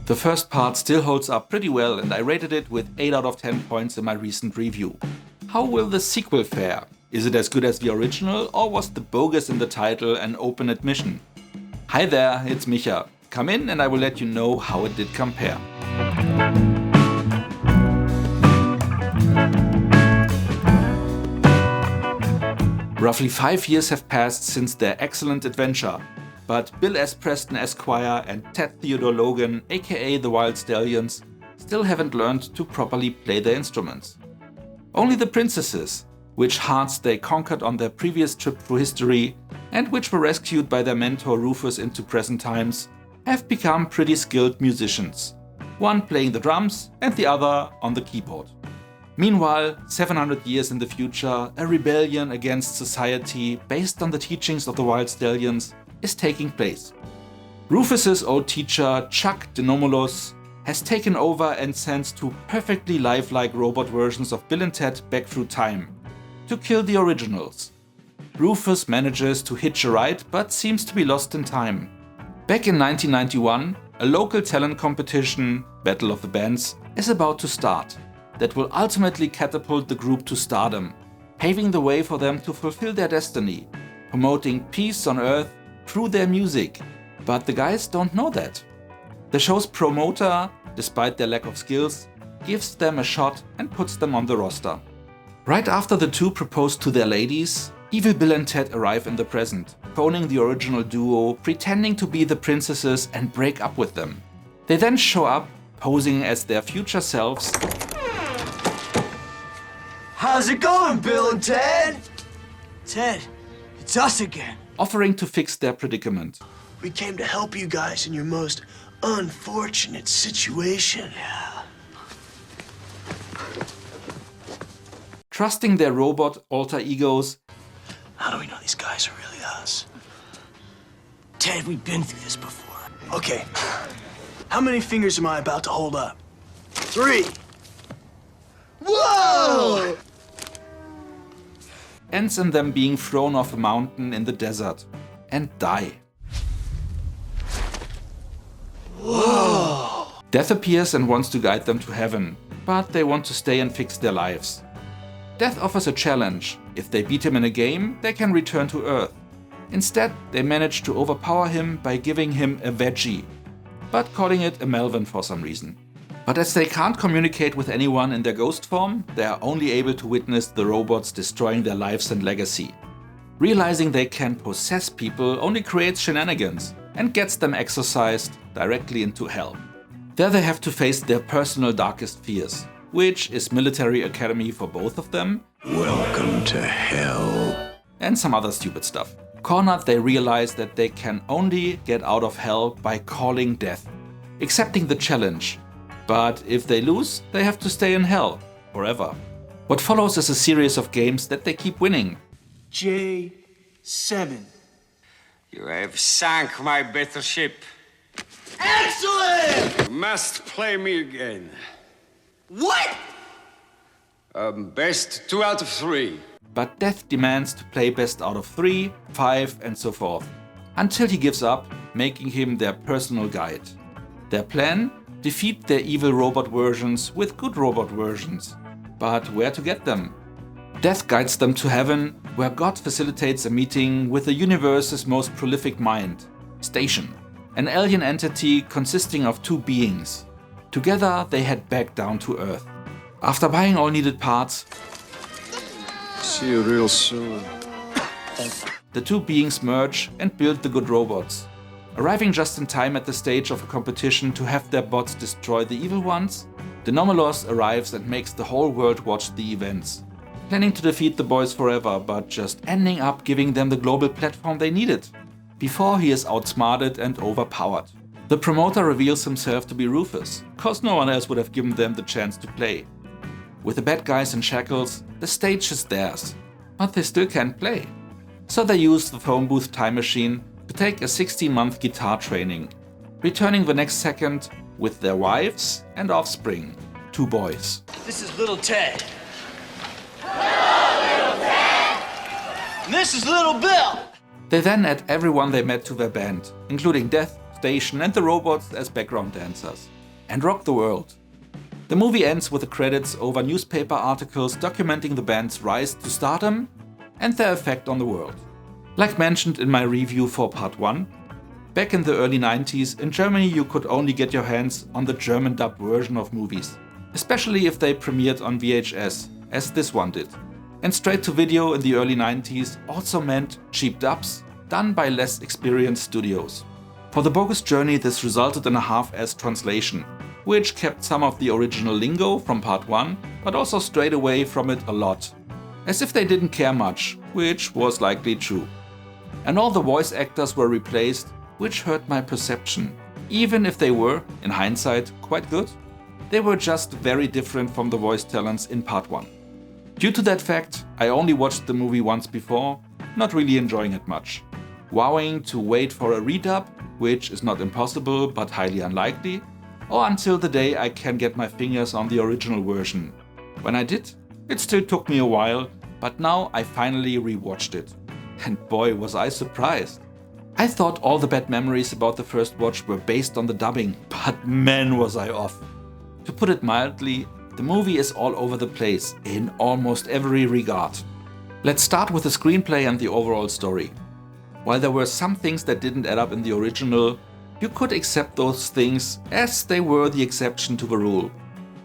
The first part still holds up pretty well and I rated it with 8 out of 10 points in my recent review. How will the sequel fare? Is it as good as the original or was the bogus in the title an open admission? Hi there, it's Micha. Come in and I will let you know how it did compare. Roughly 5 years have passed since their excellent adventure, but Bill S. Preston Esquire and Ted Theodore Logan, aka the Wild Stallions, still haven't learned to properly play their instruments. Only the princesses, which hearts they conquered on their previous trip through history and which were rescued by their mentor Rufus into present times, have become pretty skilled musicians, one playing the drums and the other on the keyboard. Meanwhile, 700 years in the future, a rebellion against society based on the teachings of the Wild Stallions is taking place. Rufus's old teacher, Chuck the Nomolos, has taken over and sends two perfectly lifelike robot versions of Bill and Ted back through time to kill the originals. Rufus manages to hitch a ride but seems to be lost in time. Back in 1991, a local talent competition, Battle of the Bands, is about to start that will ultimately catapult the group to stardom, paving the way for them to fulfill their destiny, promoting peace on Earth through their music. But the guys don't know that. The show's promoter, despite their lack of skills, gives them a shot and puts them on the roster. Right after the two propose to their ladies, evil Bill and Ted arrive in the present, phoning the original duo, pretending to be the princesses and break up with them. They then show up, posing as their future selves. How's it going, Bill and Ted? Ted, it's us again. Offering to fix their predicament. We came to help you guys in your most unfortunate situation. Yeah. Trusting their robot alter egos. How do we know these guys are really us? Ted, we've been through this before. Okay, how many fingers am I about to hold up? 3. Whoa! Ends in them being thrown off a mountain in the desert and die. Whoa! Death appears and wants to guide them to heaven, but they want to stay and fix their lives. Death offers a challenge. If they beat him in a game, they can return to Earth. Instead, they manage to overpower him by giving him a veggie, but calling it a Melvin for some reason. But as they can't communicate with anyone in their ghost form, they are only able to witness the robots destroying their lives and legacy. Realizing they can possess people only creates shenanigans and gets them exorcised directly into hell. There they have to face their personal darkest fears, which is military academy for both of them. Welcome to hell. And some other stupid stuff. Cornered, they realize that they can only get out of hell by calling death, accepting the challenge. But if they lose, they have to stay in hell forever. What follows is a series of games that they keep winning. J7. You have sunk my battleship. Excellent! You must play me again. What? Best 2 out of 3. But Death demands to play best out of 3, 5 and so forth, until he gives up, making him their personal guide. Their plan? Defeat their evil robot versions with good robot versions. But where to get them? Death guides them to heaven, where God facilitates a meeting with the universe's most prolific mind, Station, an alien entity consisting of 2 beings. Together they head back down to Earth. After buying all needed parts, see you real soon. The 2 beings merge and build the good robots. Arriving just in time at the stage of a competition to have their bots destroy the evil ones, the Nomolos arrives and makes the whole world watch the events, planning to defeat the boys forever, but just ending up giving them the global platform they needed, before he is outsmarted and overpowered. The promoter reveals himself to be Rufus, cause no one else would have given them the chance to play. With the bad guys in shackles, the stage is theirs, but they still can't play. So they use the phone booth time machine to take a 16-month guitar training, returning the next second with their wives and offspring, 2 boys. This is little Ted. Hello, little Ted! And this is little Bill. They then add everyone they met to their band, including Death, Station and the robots as background dancers. and rock the world. The movie ends with the credits over newspaper articles documenting the band's rise to stardom and their effect on the world. Like mentioned in my review for part 1, back in the early 90s, in Germany you could only get your hands on the German dubbed version of movies, especially if they premiered on VHS, as this one did. And straight to video in the early 90s also meant cheap dubs done by less experienced studios. For the Bogus journey, this resulted in a half-ass translation, which kept some of the original lingo from part 1, but also strayed away from it a lot. As if they didn't care much, which was likely true. And all the voice actors were replaced, which hurt my perception. Even if they were, in hindsight, quite good, they were just very different from the voice talents in part 1. Due to that fact, I only watched the movie once before, not really enjoying it much. Vowing to wait for a redub, which is not impossible but highly unlikely, or until the day I can get my fingers on the original version. When I did, it still took me a while, but now I finally rewatched it. And boy was I surprised. I thought all the bad memories about the first watch were based on the dubbing, but man was I off. To put it mildly, the movie is all over the place in almost every regard. Let's start with the screenplay and the overall story. While there were some things that didn't add up in the original, you could accept those things as they were the exception to the rule.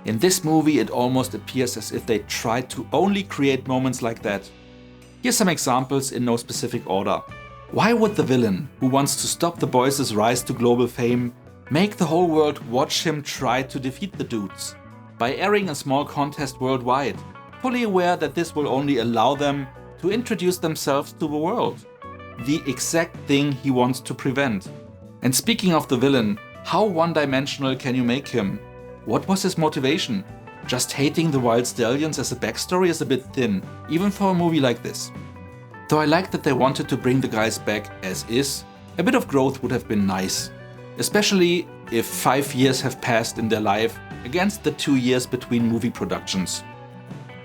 In this movie it almost appears as if they tried to only create moments like that. Here's some examples in no specific order. Why would the villain, who wants to stop the boys' rise to global fame, make the whole world watch him try to defeat the dudes? By airing a small contest worldwide, fully aware that this will only allow them to introduce themselves to the world. The exact thing he wants to prevent. And speaking of the villain, how one-dimensional can you make him? What was his motivation? Just hating the wild stallions as a backstory is a bit thin, even for a movie like this. Though I like that they wanted to bring the guys back as is, a bit of growth would have been nice. Especially if 5 years have passed in their life against the 2 years between movie productions.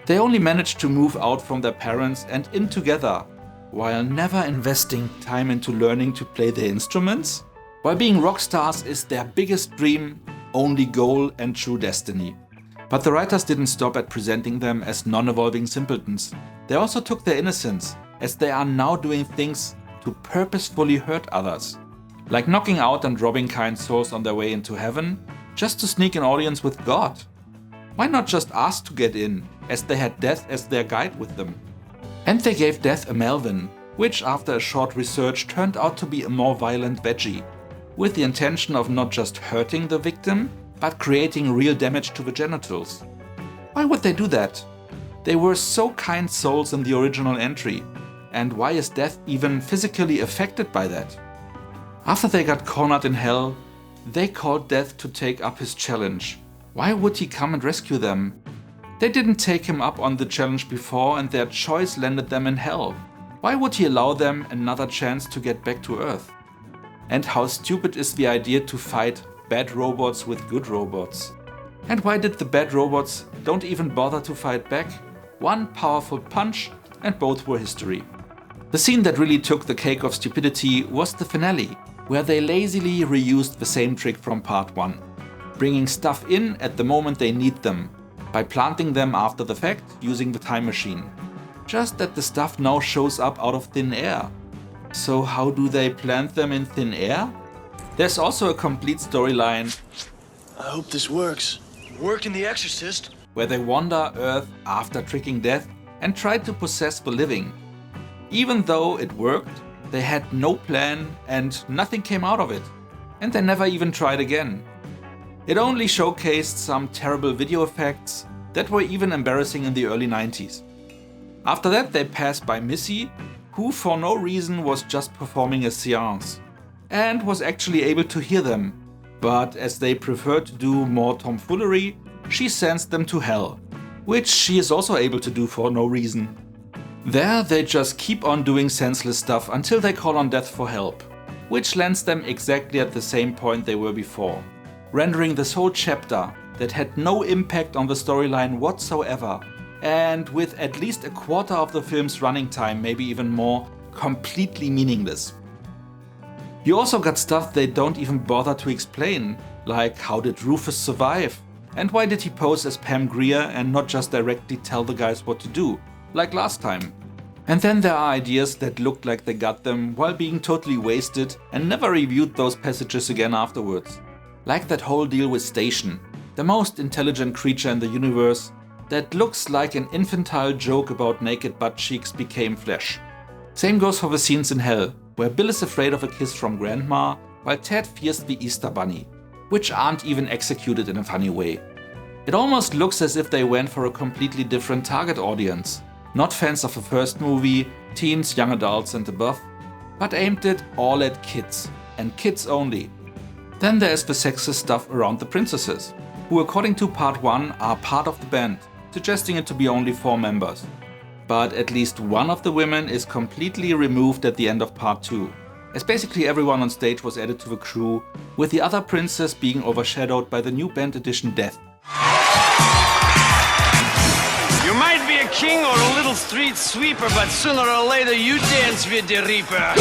They only managed to move out from their parents and in together, while never investing time into learning to play their instruments, while being rock stars is their biggest dream, only goal and true destiny. But the writers didn't stop at presenting them as non-evolving simpletons. They also took their innocence, as they are now doing things to purposefully hurt others. Like knocking out and robbing kind souls on their way into heaven, just to sneak an audience with God. Why not just ask to get in, as they had death as their guide with them? And they gave Death a Melvin, which after a short research turned out to be a more violent veggie, with the intention of not just hurting the victim, but creating real damage to the genitals. Why would they do that? They were so kind souls in the original entry, and why is Death even physically affected by that? After they got cornered in hell, they called Death to take up his challenge. Why would he come and rescue them? They didn't take him up on the challenge before and their choice landed them in hell. Why would he allow them another chance to get back to Earth? And how stupid is the idea to fight bad robots with good robots? And why did the bad robots don't even bother to fight back? One powerful punch and both were history. The scene that really took the cake of stupidity was the finale, where they lazily reused the same trick from part 1, bringing stuff in at the moment they need them, by planting them after the fact using the time machine. Just that the stuff now shows up out of thin air. So how do they plant them in thin air? There's also a complete storyline. I hope this works. Worked in The Exorcist. Where they wander Earth after tricking Death and try to possess the living. Even though it worked, they had no plan and nothing came out of it. And they never even tried again. It only showcased some terrible video effects that were even embarrassing in the early 90s. After that they passed by Missy, who for no reason was just performing a séance, and was actually able to hear them, but as they preferred to do more tomfoolery, she sends them to hell, which she is also able to do for no reason. There they just keep on doing senseless stuff until they call on Death for help, which lands them exactly at the same point they were before, rendering this whole chapter that had no impact on the storyline whatsoever, and with at least a quarter of the film's running time, maybe even more, completely meaningless. You also got stuff they don't even bother to explain, Like, how did Rufus survive? And why did he pose as Pam Grier and not just directly tell the guys what to do, like last time? And then there are ideas that looked like they got them while being totally wasted and never reviewed those passages again afterwards. Like that whole deal with Station, the most intelligent creature in the universe, that looks like an infantile joke about naked butt cheeks became flesh. Same goes for the scenes in Hell, where Bill is afraid of a kiss from Grandma, while Ted fears the Easter Bunny, which aren't even executed in a funny way. It almost looks as if they went for a completely different target audience, not fans of the first movie, teens, young adults and above, but aimed it all at kids, and kids only. Then there is the sexist stuff around the princesses, who according to part 1 are part of the band, suggesting it to be only 4 members. But at least one of the women is completely removed at the end of part 2, as basically everyone on stage was added to the crew, with the other princess being overshadowed by the new band edition Death. You might be a king or a little street sweeper, but sooner or later you dance with the Reaper.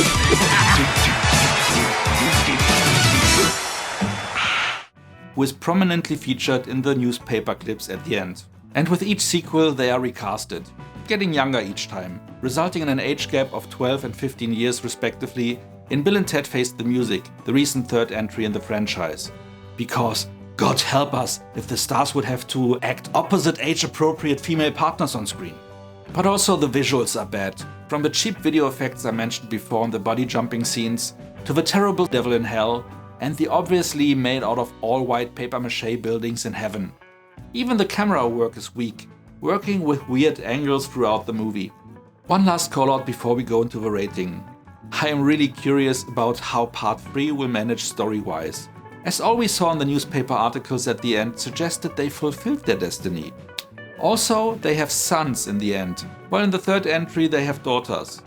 Who is prominently featured in the newspaper clips at the end. And with each sequel they are recasted, getting younger each time, resulting in an age gap of 12 and 15 years respectively in Bill and Ted Face the Music, the recent third entry in the franchise. Because, God help us, if the stars would have to act opposite age-appropriate female partners on screen. But also the visuals are bad, from the cheap video effects I mentioned before in the body jumping scenes, to the terrible Devil in Hell, and the obviously made out of all-white papier-mâché buildings in heaven. Even the camera work is weak, working with weird angles throughout the movie. One last call out before we go into the rating. I am really curious about how part 3 will manage story-wise, as all we saw in the newspaper articles at the end suggested they fulfilled their destiny. Also, they have sons in the end, while in the third entry they have daughters.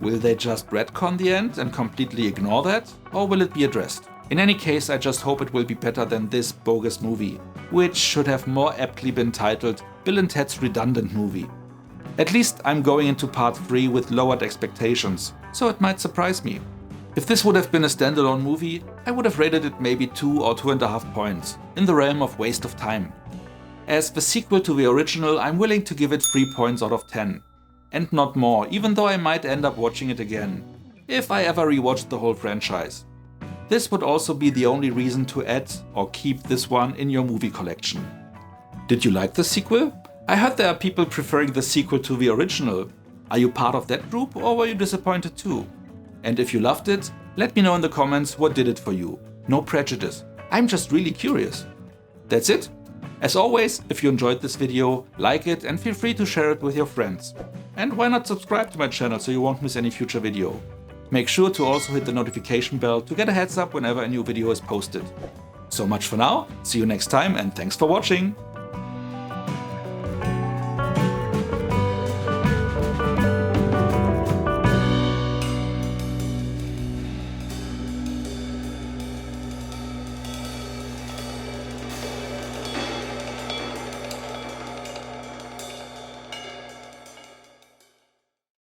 Will they just retcon the end and completely ignore that, or will it be addressed? In any case, I just hope it will be better than this bogus movie, which should have more aptly been titled Bill and Ted's Redundant Movie. At least I'm going into part 3 with lowered expectations, so it might surprise me. If this would have been a standalone movie, I would have rated it maybe 2 or 2.5 points, in the realm of waste of time. As the sequel to the original, I'm willing to give it 3 points out of 10. And not more, even though I might end up watching it again, if I ever rewatched the whole franchise. This would also be the only reason to add or keep this one in your movie collection. Did you like the sequel? I heard there are people preferring the sequel to the original. Are you part of that group or were you disappointed too? And if you loved it, let me know in the comments what did it for you. No prejudice. I'm just really curious. That's it. As always, if you enjoyed this video, like it and feel free to share it with your friends. And why not subscribe to my channel so you won't miss any future video. Make sure to also hit the notification bell to get a heads up whenever a new video is posted. So much for now, see you next time and thanks for watching!